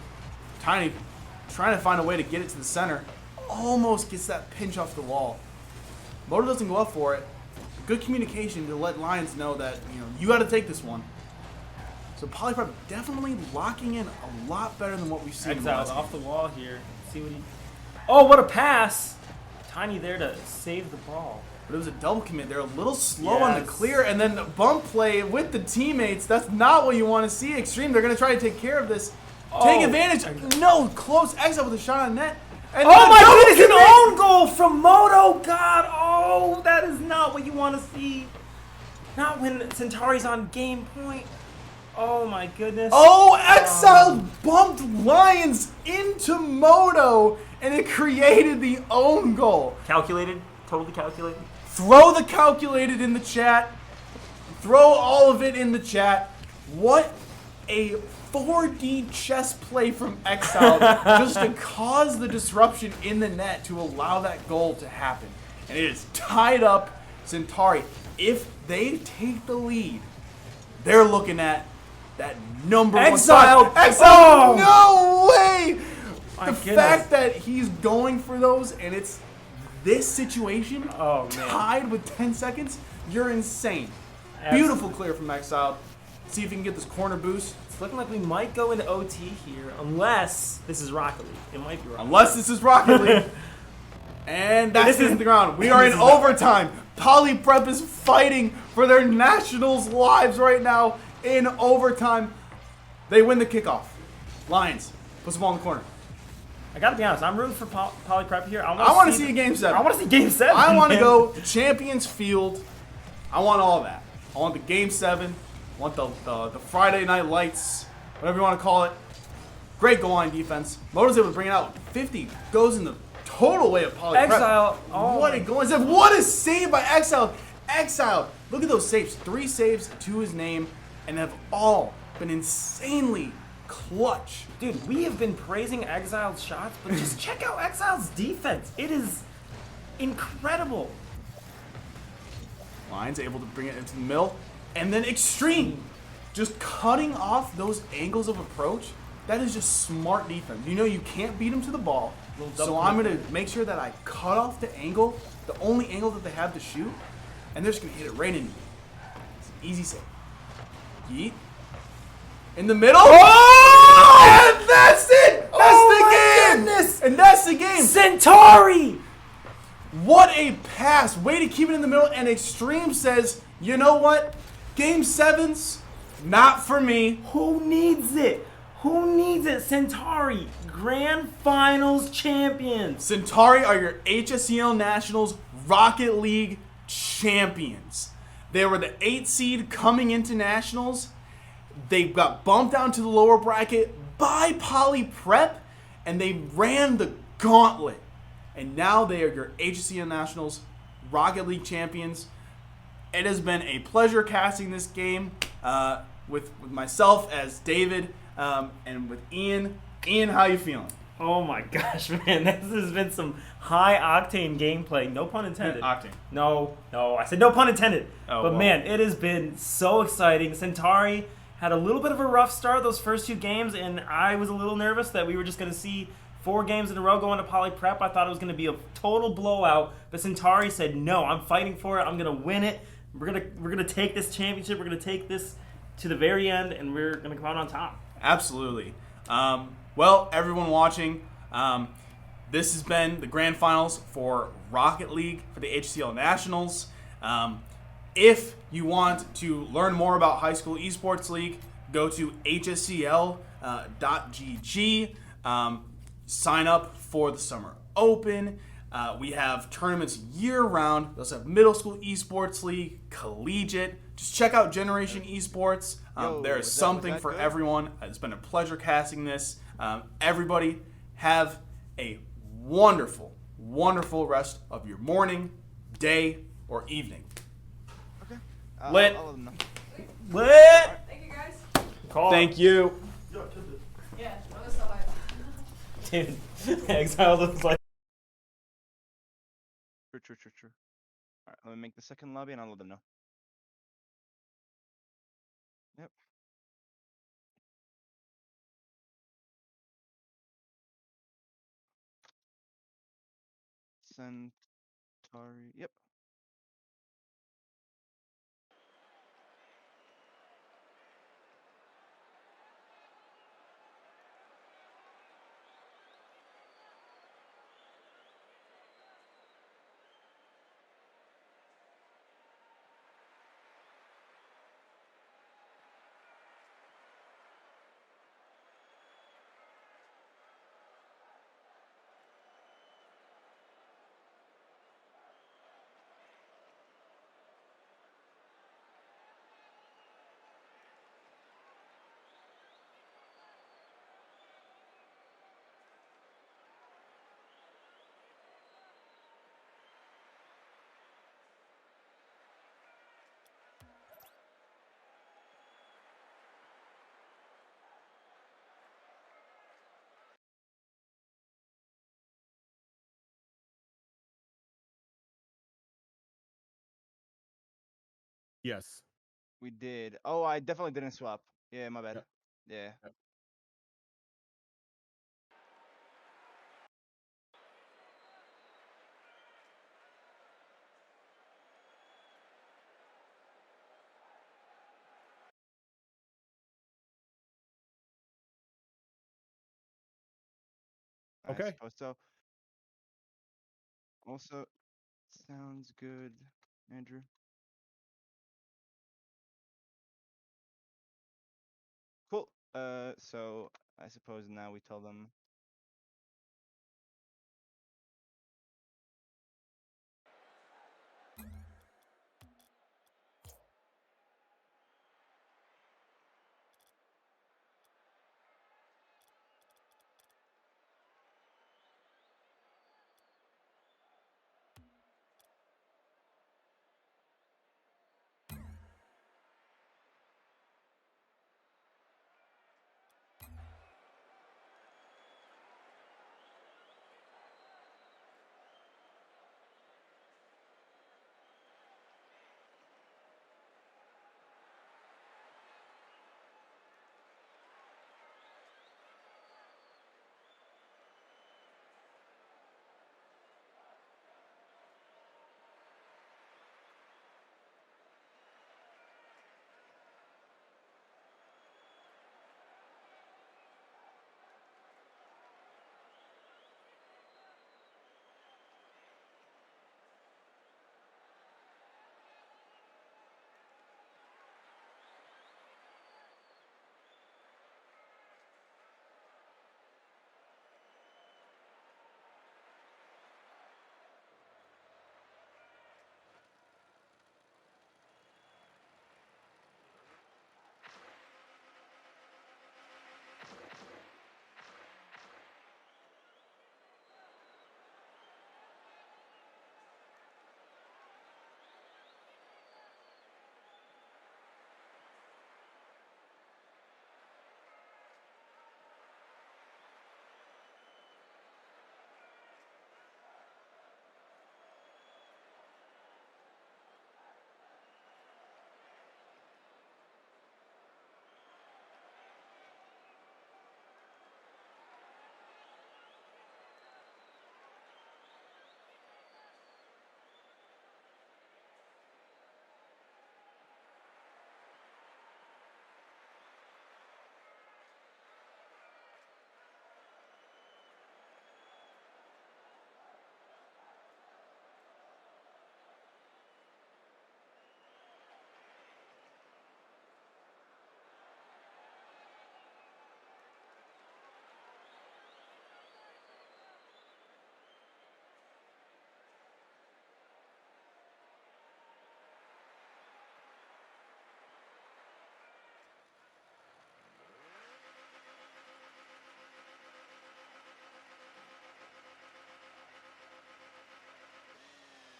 Tiny trying to find a way to get it to the center. Almost gets that pinch off the wall. Moto doesn't go up for it. Good communication to let Lions know that, you got to take this one. So Polyprep definitely locking in a lot better than what we've seen. in the Exile's last off the wall here. See what he... Oh, what a pass! Tiny there to save the ball. But it was a double commit. They're a little slow on the Yes. clear, and then the bump play with the teammates. That's not what you want to see. Extreme, they're going to try to take care of this. Take Oh. advantage. No, close Exile with a shot on net. And Oh then a my double goodness, an commit. own goal from Moto! God, oh, that is not what you want to see. Not when Centauri's on game point. Oh my goodness. Oh, Exile bumped Lions into Moto, and it created the own goal. Calculated, totally calculated. Throw the calculated in the chat. Throw all of it in the chat. What a 4D chess play from Exile just to cause the disruption in the net to allow that goal to happen. And it is tied up Centauri. If they take the lead, they're looking at that number Exile! one. Exile! Oh! No way! My The goodness. fact that he's going for those and it's this situation Oh, man. tied with 10 seconds, you're insane. Absolutely. Beautiful clear from Exile. See if he can get this corner boost. It's looking like we might go into OT here, unless this is Rocket League. It might be Rocket League. Unless this is Rocket League. And that's This is- hitting the ground. We are in this is not- overtime. Polyprep is fighting for their Nationals lives right now in overtime. They win the kickoff. Lions puts the ball in the corner. I gotta be honest, I'm rooting for Polyprep here. I want to see a game 7. I want to see game 7. I want to man. go Champions Field. I want all that. I want the game 7. I want the Friday night lights, whatever you want to call it. Great goal line defense. Moto's able to bring it out. 50 goes in the total way of Poly Exile. Prep. Oh. What a goal. What a save by Exile. Exile. Look at those saves. 3 saves to his name, and have all been insanely clutch. Dude, we have been praising Exile's shots, but just check out Exile's defense. It is incredible. Lions able to bring it into the middle, and then Extreme just cutting off those angles of approach. That is just smart defense. You know you can't beat them to the ball, Little so double I'm click. going to make sure that I cut off the angle, the only angle that they have to shoot, and they're just going to hit it right in. It's an easy save. Yeet. In the middle. Oh! And that's it! That's Oh the my game! goodness! And that's the game! Centauri! What a pass. Way to keep it in the middle. And Extreme says, you know what? Game 7's not for me. Who needs it? Who needs it? Centauri, Grand Finals champions. Centauri are your HSEL Nationals Rocket League champions. They were the 8th seed coming into Nationals. They got bumped down to the lower bracket by Poly Prep, and they ran the gauntlet. And now they are your HSEL Nationals Rocket League champions. It has been a pleasure casting this game with myself as David and with Ian. Ian, how you feeling? Oh my gosh, man. This has been some high octane gameplay. No pun intended. Octane. No, I said no pun intended. Oh, but well. man, it has been so exciting. Centauri had a little bit of a rough start those first 2 games, and I was a little nervous that we were just going to see 4 games in a row going to Poly Prep. I thought it was going to be a total blowout, but Centauri said, no, I'm fighting for it. I'm going to win it. We're gonna take this championship. We're going to take this to the very end, and we're going to come out on top. Absolutely. Well, everyone watching, this has been the grand finals for Rocket League for the HSEL Nationals. If you want to learn more about High School Esports League, go to hscl.gg. Sign up for the Summer Open. We have tournaments year-round. We also have Middle School Esports League, Collegiate. Just check out Generation Esports. There is something for everyone. It's been a pleasure casting this. Everybody have a wonderful, wonderful rest of your morning, day, or evening. Okay. Lit. I'll let them know. Lit. Thank you, guys. Call. Thank you. Yeah, that was so hard. Dude, Exile looks like. True. All right, let me make the second lobby and I'll let them know. Yep. Centauri. Yep. Yes. We did. Oh, I definitely didn't swap. Yeah, my bad. Yep. Yeah. Yep. I Okay. suppose so. Also, sounds good, Andrew. Cool. So I suppose now we tell them